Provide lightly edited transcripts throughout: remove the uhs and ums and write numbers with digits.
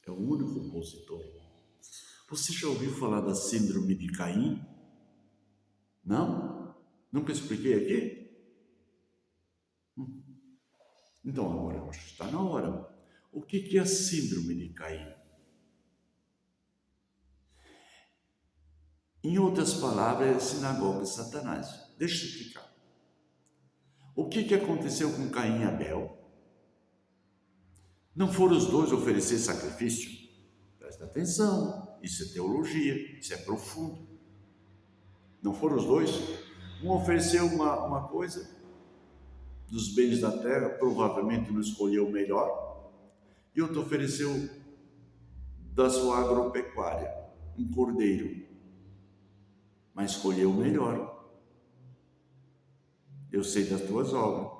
É o único opositor. Você já ouviu falar da síndrome de Caim? Não? Nunca expliquei aqui? Então agora está na hora. O que é a síndrome de Caim? Em outras palavras, é a sinagoga de Satanás. Deixa eu explicar. O que aconteceu com Caim e Abel? Não foram os dois oferecer sacrifício? Presta atenção, isso é teologia, isso é profundo. Não foram os dois? Um ofereceu uma coisa dos bens da terra, provavelmente não escolheu o melhor, e outro ofereceu da sua agropecuária, um cordeiro, mas escolheu o melhor. Eu sei das tuas obras.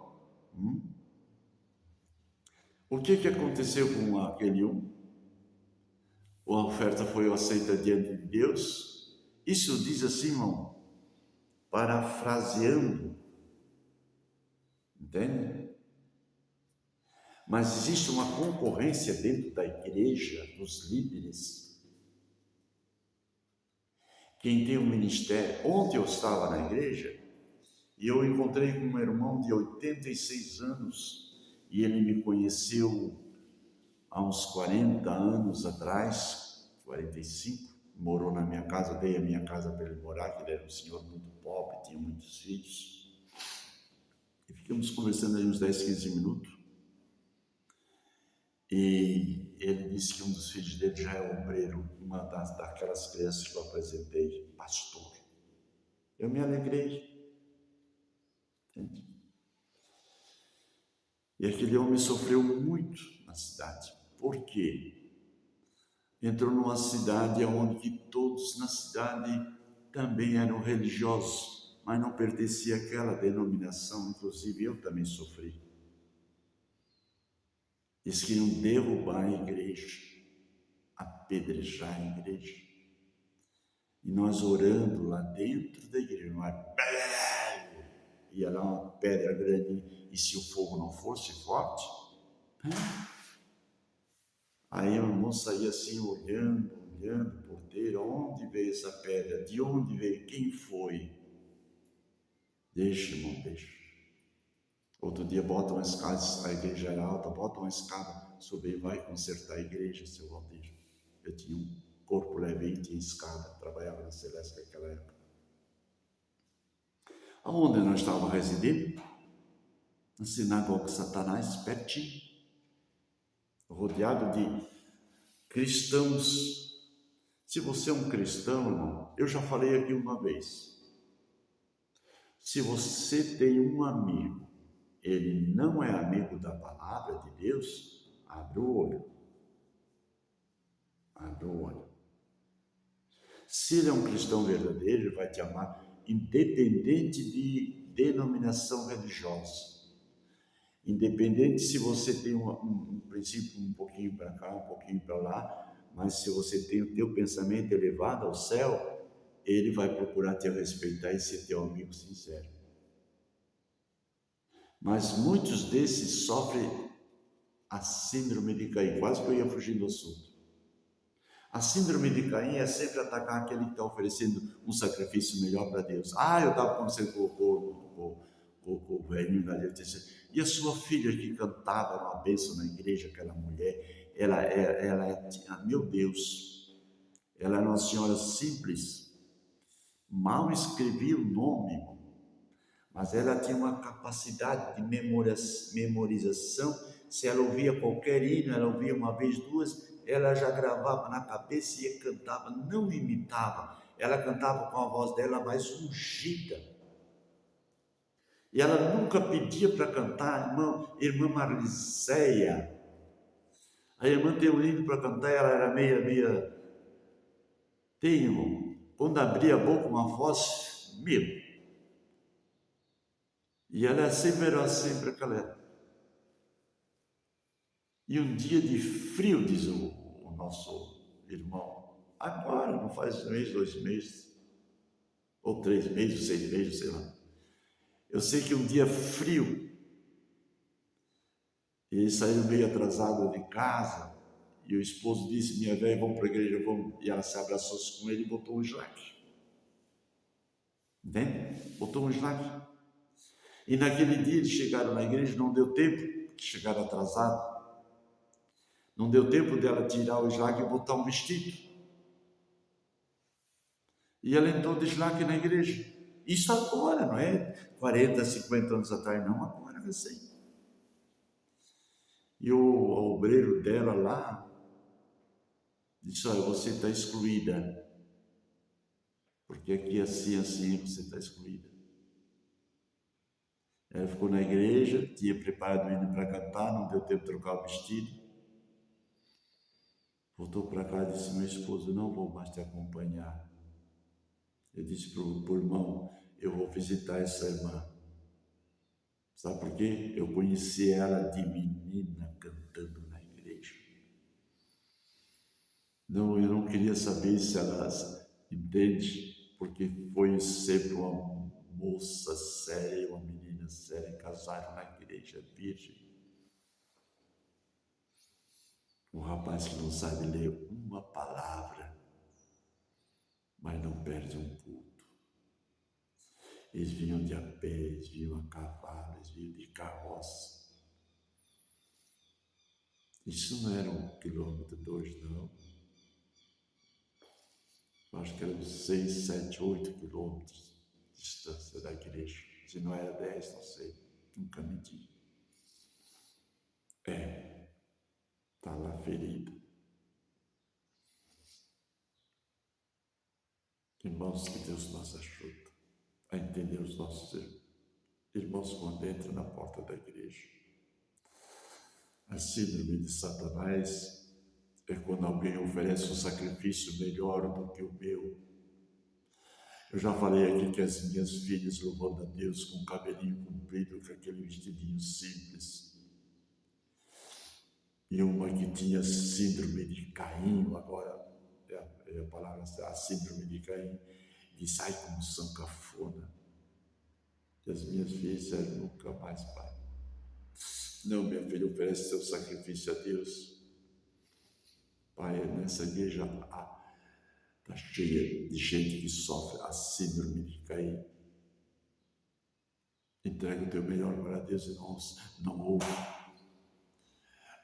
O que aconteceu com aquele um? A oferta foi aceita diante de Deus? Isso diz assim, irmão, parafraseando, entende? Mas existe uma concorrência dentro da igreja, dos líderes. Quem tem um ministério, ontem eu estava na igreja e eu encontrei com um irmão de 86 anos e ele me conheceu há uns 40 anos atrás, 45, morou na minha casa, dei a minha casa para ele morar, que ele era um senhor muito pobre, tinha muitos filhos. E ficamos conversando aí uns 10, 15 minutos. E ele disse que um dos filhos dele já é obreiro, uma daquelas crianças que eu apresentei, pastor. Eu me alegrei. Entende? E aquele homem sofreu muito na cidade. Por quê? Entrou numa cidade onde todos na cidade também eram religiosos, mas não pertencia àquela denominação, inclusive eu também sofri. Eles queriam derrubar a igreja, apedrejar a igreja. E nós orando lá dentro da igreja, ia lá uma pedra grande, e se o fogo não fosse forte, aí o irmão saía assim olhando o porteiro, onde veio essa pedra, de onde veio, quem foi? Deixa, irmão, deixa. Outro dia bota uma escada, a igreja era alta, bota uma escada, subir, vai consertar a igreja, seu Valdir. Eu tinha um corpo leve e tinha escada, trabalhava na Celeste naquela época. Aonde nós estávamos residindo? Na sinagoga de Satanás, pertinho, rodeado de cristãos. Se você é um cristão, irmão, eu já falei aqui uma vez. Se você tem um amigo, ele não é amigo da palavra de Deus, abre o olho. Abre o olho. Se ele é um cristão verdadeiro, ele vai te amar, independente de denominação religiosa. Independente se você tem um princípio um pouquinho para cá, um pouquinho para lá, mas se você tem o teu pensamento elevado ao céu, ele vai procurar te respeitar e ser teu amigo sincero. Mas muitos desses sofrem a síndrome de Caim. Quase que eu ia fugir do assunto. A síndrome de Caim é sempre atacar aquele que está oferecendo um sacrifício melhor para Deus. Eu estava conversando com o velhinho da gente, e a sua filha que cantava uma bênção na igreja, aquela mulher, ela meu Deus, ela era uma senhora simples, mal escrevia o nome, mas ela tinha uma capacidade de memorização. Se ela ouvia qualquer hino, ela ouvia uma vez, duas, ela já gravava na cabeça e cantava, não imitava, ela cantava com a voz dela mais ungida. E ela nunca pedia para cantar, irmã Marliceia. A irmã tem um hino para cantar, ela era meia. Tem, irmão, quando abria a boca, uma voz, E ela sempre era sempre aquela. E um dia de frio, diz o nosso irmão, agora, não faz 1 mês, 2 meses, ou 3 meses, 6 meses, sei lá. Eu sei que um dia frio, eles saíram meio atrasados de casa, E o esposo disse, minha velha, vamos para a igreja, vamos. E ela se abraçou com ele e botou um slack. Entende? Botou um slack. E naquele dia eles chegaram na igreja, não deu tempo, chegaram atrasados. Não deu tempo dela tirar o slack e botar um vestido. E ela entrou de slack na igreja. Isso agora, não é 40, 50 anos atrás, não, agora recém. E o obreiro dela lá disse, olha, você está excluída. Porque aqui assim você está excluída. Ela ficou na igreja, tinha preparado o hino para cantar, não deu tempo de trocar o vestido. Voltou para cá e disse, meu esposo, não vou mais te acompanhar. Eu disse para o irmão, eu vou visitar essa irmã. Sabe por quê? Eu conheci ela de menina cantando na igreja. Não, eu não queria saber se ela entende, porque foi sempre uma moça séria, uma menina séria, casaram na igreja virgem. Um rapaz que não sabe ler uma palavra, mas não perde um culto. Eles vinham de a pé, eles vinham a cavalo, eles vinham de carroça. Isso não era 1 quilômetro, 2, não. Eu acho que eram 6, 7, 8 quilômetros de distância da igreja. Se não era 10, não sei. Nunca medi. Está lá ferida. Irmãos, que Deus nos ajude a entender os nossos irmãos quando entram na porta da igreja. A síndrome de Satanás é quando alguém oferece um sacrifício melhor do que o meu. Eu já falei aqui que as minhas filhas louvando a Deus com o cabelinho comprido, com aquele vestidinho simples. E uma que tinha síndrome de Caim, agora é a palavra, a síndrome de Caim, que sai como sancafona. E as minhas filhas disseram, nunca mais, pai. Não, minha filha, oferece seu sacrifício a Deus. Pai, nessa igreja está cheia de gente que sofre a síndrome de Caim. Entrega o teu melhor para Deus e não ouve.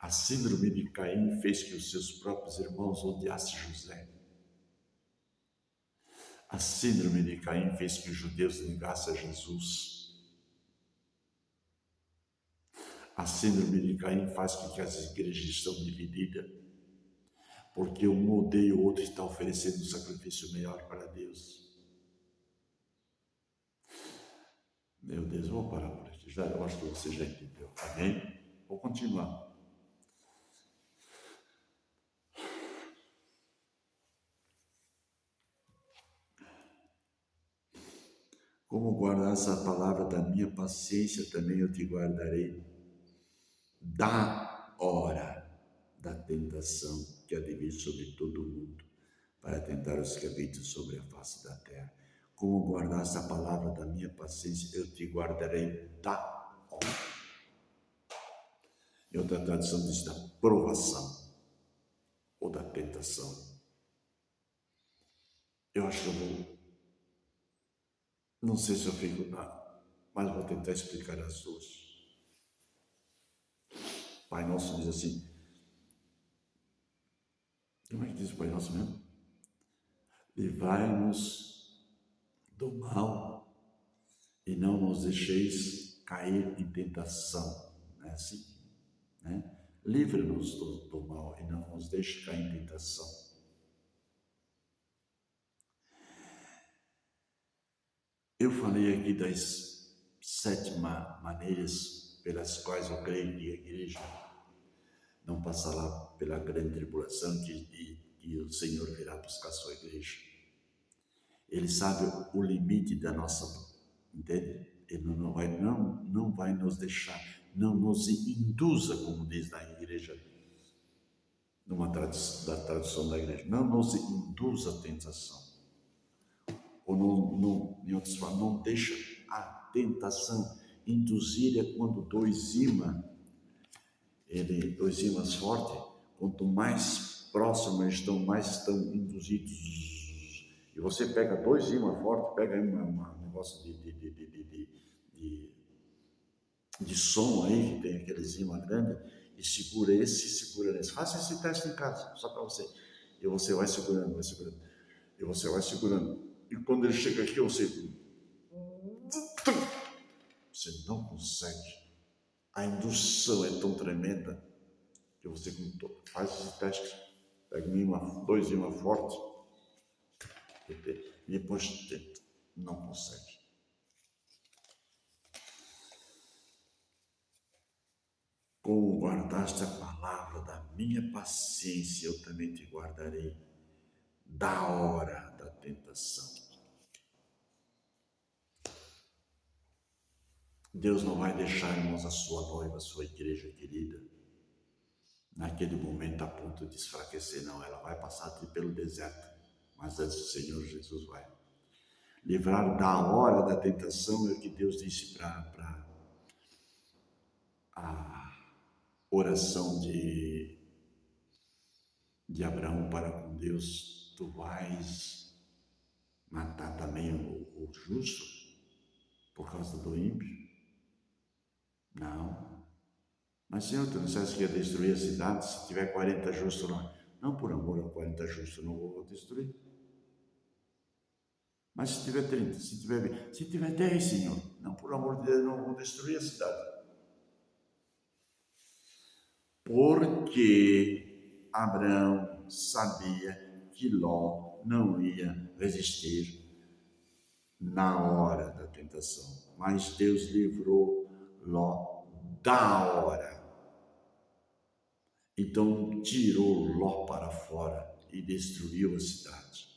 A síndrome de Caim fez que os seus próprios irmãos odiassem José. A síndrome de Caim fez que os judeus negassem a Jesus. A síndrome de Caim faz com que as igrejas estão divididas, porque um odeia o outro e está oferecendo um sacrifício melhor para Deus. Meu Deus, eu vou parar por aqui. Eu acho que você já entendeu. Amém? Vou continuar. Como guardas a palavra da minha paciência, também eu te guardarei da hora da tentação que há de vir sobre todo o mundo, para tentar os que habitam sobre a face da terra. Como guardaste a palavra da minha paciência, eu te guardarei da hora. Em outra tradução diz da provação ou da tentação. Eu acho que eu vou, não sei se eu fico mas vou tentar explicar as duas. Pai Nosso diz assim, como é que diz o Pai Nosso mesmo? Livrai-nos do mal e não nos deixeis cair em tentação. Não é assim? Né? Livra-nos do mal e não nos deixe cair em tentação. Eu falei aqui das 7 maneiras pelas quais eu creio que a igreja não passará pela grande tribulação e o Senhor virá buscar a sua igreja. Ele sabe o limite da nossa, entende? Ele não vai nos deixar, não nos induza, como diz na igreja, da tradução da igreja, não nos induza a tentação. Ou em outras palavras, não deixa a tentação induzir. É quando dois ímãs fortes, quanto mais próximo eles estão, mais estão induzidos. E você pega 2 ímãs fortes, pega aí um negócio de som aí, que tem aqueles ímãs grandes, e segura esse e segura esse. Faça esse teste em casa, só para você. E você vai segurando, vai segurando. E você vai segurando. E quando ele chega aqui, você não consegue. A indução é tão tremenda que você faz esse teste. Pega um imã, 2 ímãs fortes e depois tenta. Não consegue. Como guardaste a palavra da minha paciência, eu também te guardarei da hora da tentação. Deus não vai deixar, irmãos, a sua noiva, a sua igreja querida, naquele momento a ponto de esfraquecer, não. Ela vai passar pelo deserto, mas antes o Senhor Jesus vai livrar da hora da tentação. É o que Deus disse para a oração de Abraão para com Deus: tu vais matar também o justo por causa do ímpio? Não. Mas Senhor, tu não sabes que ia destruir a cidade se tiver 40 justos lá? Não, por amor a 40 justos não vou destruir. Mas se tiver 30, se tiver 20, se tiver 10, Senhor, não, por amor de Deus, não vou destruir a cidade. Porque Abraão sabia que Ló não ia resistir na hora da tentação, mas Deus livrou Ló da hora. Então tirou Ló para fora e destruiu a cidade.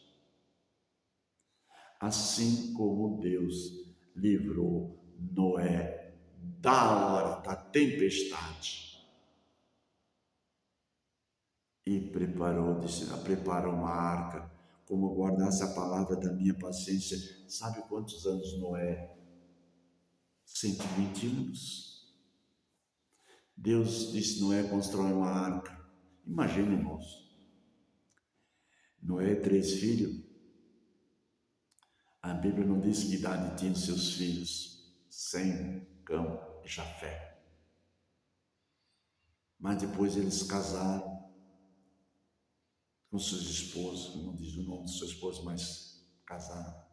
Assim como Deus livrou Noé da hora da tempestade e preparou uma arca, como guardasse a palavra da minha paciência. Sabe quantos anos Noé? 120 anos. Deus disse: Noé, constrói uma arca. Imagina, irmãos, Noé, 3 filhos. A Bíblia não diz que idade tinham seus filhos: Sem, Cão e Jafé. Mas depois eles casaram com suas esposas. Não diz o nome de sua esposa, mas casaram.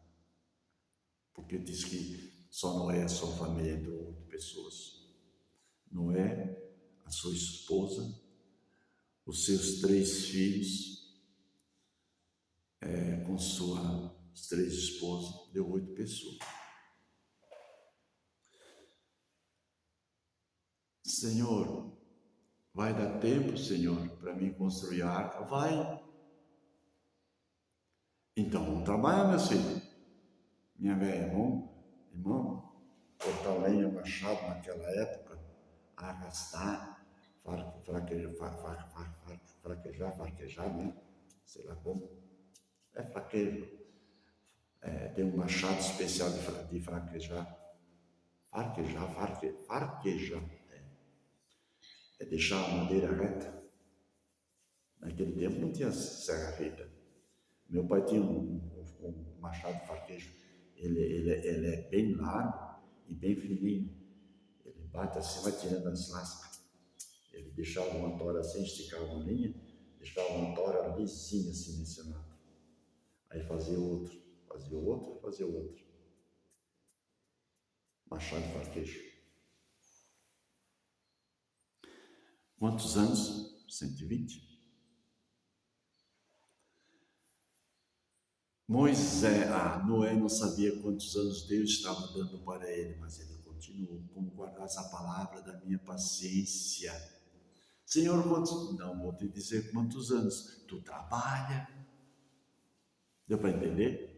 Porque diz que só Noé, a sua família, entrou 8 pessoas. Noé, a sua esposa, os seus 3 filhos, com suas 3 esposas, deu 8 pessoas. Senhor, vai dar tempo, Senhor, para mim construir a arca? Vai. Então vamos trabalhar, meus filhos. Minha velha, irmão, cortar lenha, machado naquela época, arrastar, fraquejar, né? Sei lá como. É fraquejo. Tem um machado especial de fraquejar. Farquejar. É deixar a madeira reta. Naquele tempo não tinha serra reta. Meu pai tinha um machado de farquejo. Ele é bem largo e bem fininho. Ele bate assim, vai tirando as lascas. Ele deixava uma tora assim, esticava uma linha, deixava uma tora lisinha assim nesse lado. Aí fazia outro. Machado de farquejo. Quantos anos? 120. Noé não sabia quantos anos Deus estava dando para ele, mas ele continuou. Como guardar essa palavra da minha paciência? Senhor, quantos? Não vou te dizer quantos anos. Tu trabalha. Deu para entender?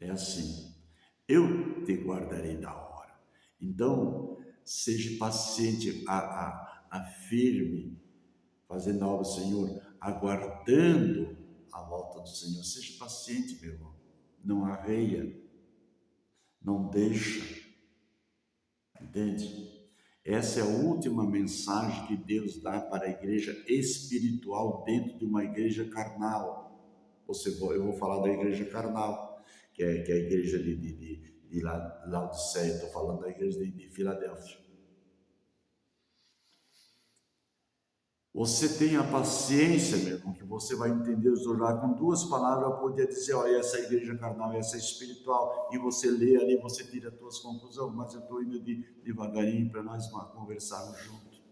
É assim. Eu te guardarei da hora. Então, seja paciente, firme, fazendo a obra do Senhor, aguardando a volta do Senhor. Seja paciente, meu irmão. Não arreia. Não deixa. Entende? Essa é a última mensagem que Deus dá para a igreja espiritual dentro de uma igreja carnal. Eu vou falar da igreja carnal, que é a igreja de Laodiceia, estou falando da igreja de Filadélfia. Você tenha paciência, meu irmão, que você vai entender os oráculos. Com duas palavras eu podia dizer, olha, essa é a igreja carnal, essa é espiritual, e você lê ali, você tira as suas conclusões, mas eu estou indo devagarinho para nós conversarmos juntos.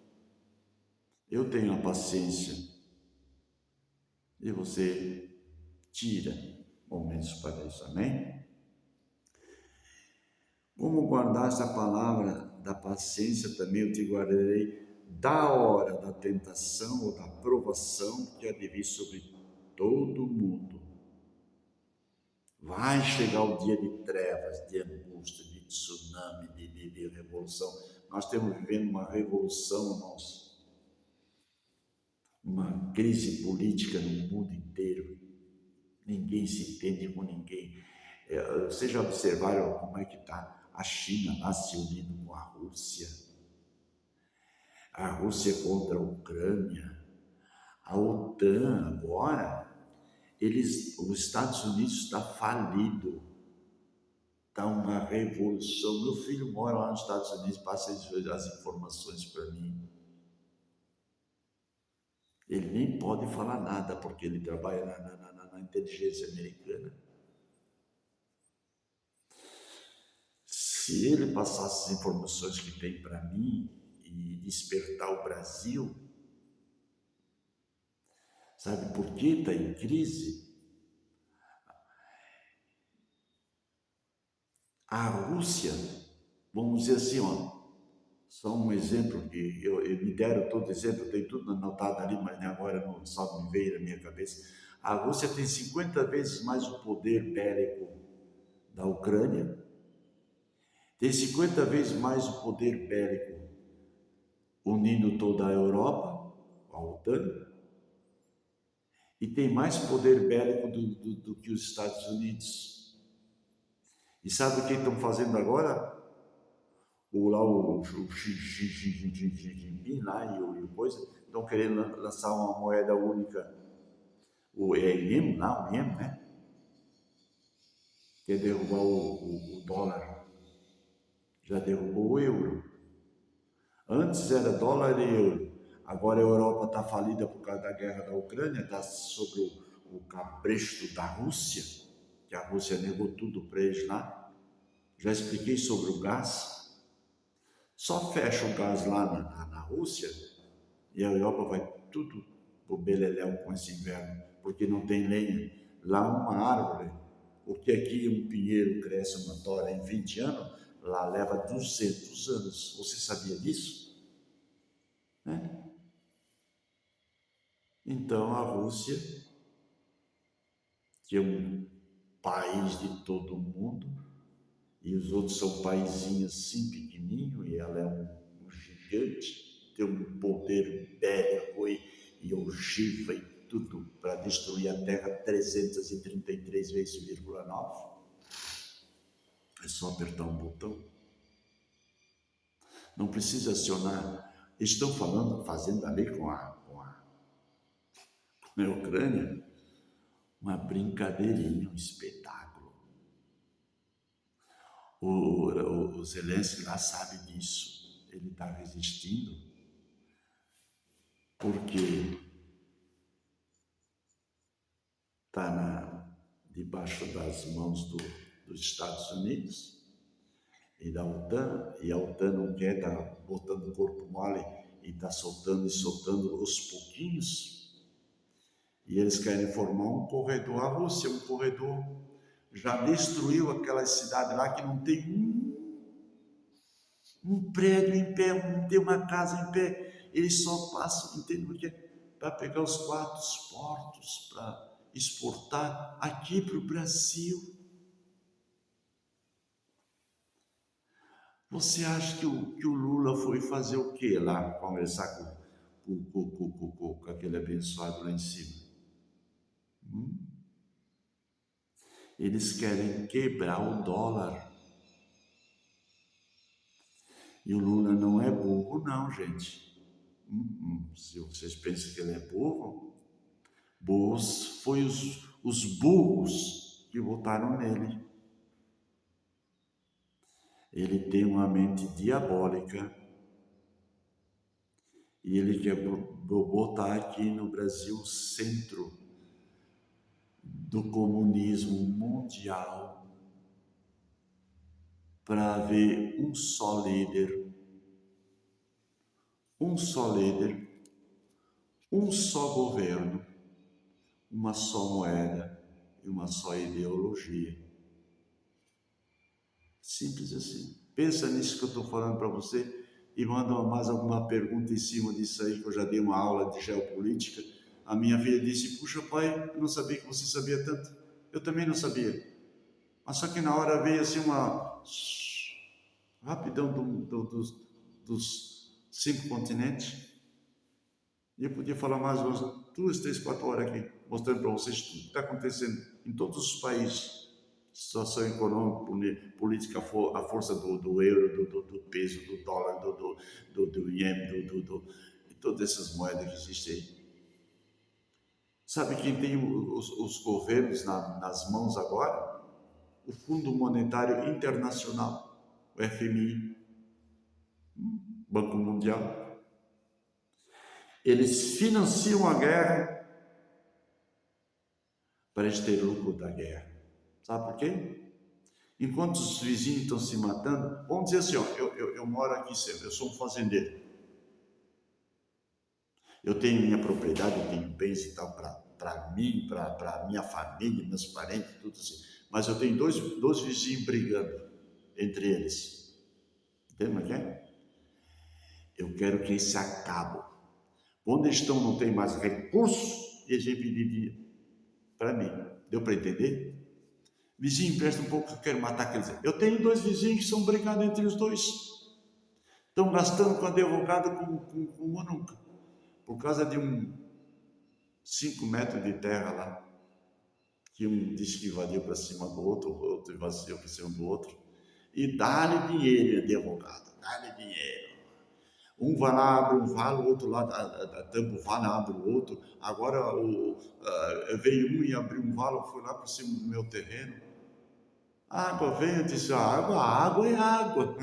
Eu tenho a paciência, e você tira momentos para isso, amém? Como guardar essa palavra da paciência também eu te guardarei da hora da tentação ou da provação que há de vir sobre todo mundo. Vai chegar o dia de trevas, de angústia, de tsunami, de revolução. Nós estamos vivendo uma revolução, irmãos. Uma crise política no mundo inteiro. Ninguém se entende com ninguém. Vocês já observaram como é que está a China lá se unindo com a Rússia? A Rússia contra a Ucrânia. A OTAN agora, os Estados Unidos está falido. Está uma revolução. Meu filho mora lá nos Estados Unidos, passa as informações para mim. Ele nem pode falar nada, porque ele trabalha na inteligência americana. Se ele passasse as informações que tem para mim e despertar o Brasil, sabe por que está em crise? A Rússia, vamos dizer assim, só um exemplo, que eu me deram todo exemplo, tem tudo anotado ali, mas agora não só me veio na minha cabeça. A Rússia tem 50 vezes mais o poder bélico da Ucrânia, tem 50 vezes mais o poder bélico unindo toda a Europa, a OTAN, e tem mais poder bélico do que os Estados Unidos. E sabe o que estão fazendo agora? O Xi Jinping lá e o coisa, estão querendo lançar uma moeda única, o IEM lá, o IEM, né? Quer derrubar o dólar, já derrubou o euro. Antes era dólar e euro, agora a Europa está falida por causa da guerra da Ucrânia, está sobre o cabresto da Rússia, que a Rússia negou tudo para eles lá. Já expliquei sobre o gás. Só fecha o gás lá na Rússia e a Europa vai tudo pro beleléu com esse inverno, porque não tem lenha. Lá uma árvore, o que aqui um pinheiro cresce uma tora em 20 anos, lá leva 200 anos. Você sabia disso? Né? Então a Rússia, que é um país de todo mundo, e os outros são paizinhos assim pequenininho, e ela é um gigante, tem um poder bélico e ogiva e tudo para destruir a Terra 333 vezes, 9. É só apertar um botão. Não precisa acionar. Estão fazendo ali com a Ucrânia uma brincadeirinha, um espetáculo. O Zelensky lá sabe disso. Ele está resistindo porque está debaixo das mãos dos Estados Unidos e da OTAN, e a OTAN não quer estar botando o corpo mole e está soltando e soltando aos pouquinhos. E eles querem formar um corredor. A Rússia, um corredor, já destruiu aquela cidade lá que não tem um prédio em pé, não tem uma casa em pé. Eles só passam, entende por quê? Para pegar os 4 portos, para exportar aqui para o Brasil. Você acha que o Lula foi fazer o quê lá, conversar com aquele abençoado lá em cima? Eles querem quebrar o dólar. E o Lula não é burro, não, gente. Se vocês pensam que ele é burro, burros foi os burros que votaram nele. Ele tem uma mente diabólica e ele quer botar aqui no Brasil o centro do comunismo mundial para haver um só líder, um só governo, uma só moeda e uma só ideologia. Simples assim. Pensa nisso que eu estou falando para você e manda mais alguma pergunta em cima disso aí, que eu já dei uma aula de geopolítica. A minha filha disse, puxa pai, eu não sabia que você sabia tanto. Eu também não sabia. Mas só que na hora veio assim uma rapidão dos 5 continentes. E eu podia falar mais umas 2, 3, 4 horas aqui, mostrando para vocês tudo que está acontecendo em todos os países. Situação econômica, política, a força do euro, do peso, do dólar, do iene, de todas essas moedas que existem aí. Sabe quem tem os governos nas mãos agora? O Fundo Monetário Internacional, o FMI, Banco Mundial. Eles financiam a guerra para eles terem lucro da guerra. Sabe por quê? Enquanto os vizinhos estão se matando, vamos dizer assim, ó, eu moro aqui sempre, eu sou um fazendeiro. Eu tenho minha propriedade, eu tenho bens e tal para mim, para minha família, meus parentes, tudo assim. Mas eu tenho dois vizinhos brigando entre eles. Entende como é? Eu quero que esse acabe. Onde eles estão não tem mais recursos e eles vêm pedir dinheiro para mim. Deu para entender? Vizinho, empresta um pouco que eu quero matar aqueles. Eu tenho 2 vizinhos que são brigados entre os dois. Estão gastando com advogado como nunca. Por causa de 5 metros de terra lá. Que um disse que invadiu para cima do outro, o outro invadiu para cima do outro. E dá-lhe dinheiro, advogado. Dá-lhe dinheiro. Um vai lá, abre um valo, o outro lá tampa o valo, abre o outro. Agora veio um e abriu um valo, foi lá por cima do meu terreno. A água veio, eu disse, água é água.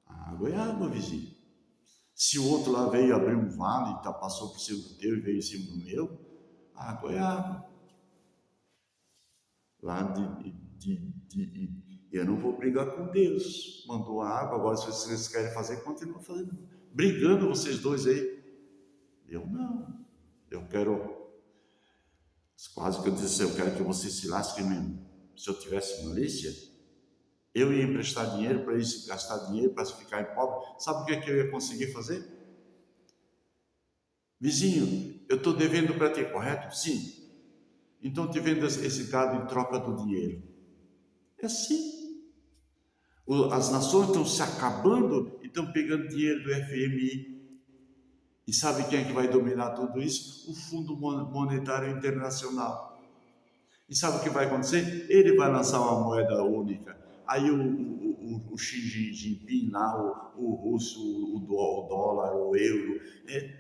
A água é água, vizinho. Se o outro lá veio abrir um vale, passou por cima do teu e veio em cima do meu, a água é água. Lá eu não vou brigar com Deus. Mandou a água, agora se vocês querem fazer, continuam fazendo. Brigando vocês dois aí. Eu não. Eu quero. Quase que eu disse, eu quero que você se lasque mesmo. Se eu tivesse malícia, eu ia emprestar dinheiro para eles gastar dinheiro para ficar pobre. Sabe o que eu ia conseguir fazer? Vizinho, eu estou devendo para ti, correto? Sim. Então te vendo esse gado em troca do dinheiro. É assim. As nações estão se acabando e estão pegando dinheiro do FMI. E sabe quem é que vai dominar tudo isso? O Fundo Monetário Internacional. E sabe o que vai acontecer? Ele vai lançar uma moeda única. Aí o Xi Jinping lá, o russo, o dólar, o euro,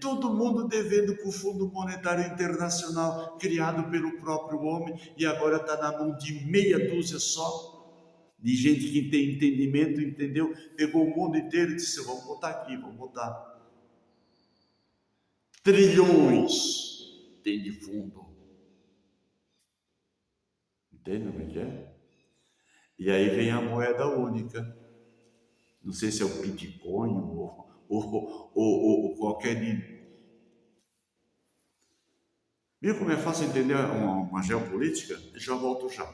todo mundo devendo para o Fundo Monetário Internacional, criado pelo próprio homem, e agora está na mão de meia dúzia só, de gente que tem entendimento, entendeu? Pegou o mundo inteiro e disse, vamos botar aqui, vamos botar. Trilhões tem de fundo. Entende como é que é? E aí vem a moeda única. Não sei se é o Bitcoin ou qualquer. Viu como é fácil entender uma geopolítica? Já volto já.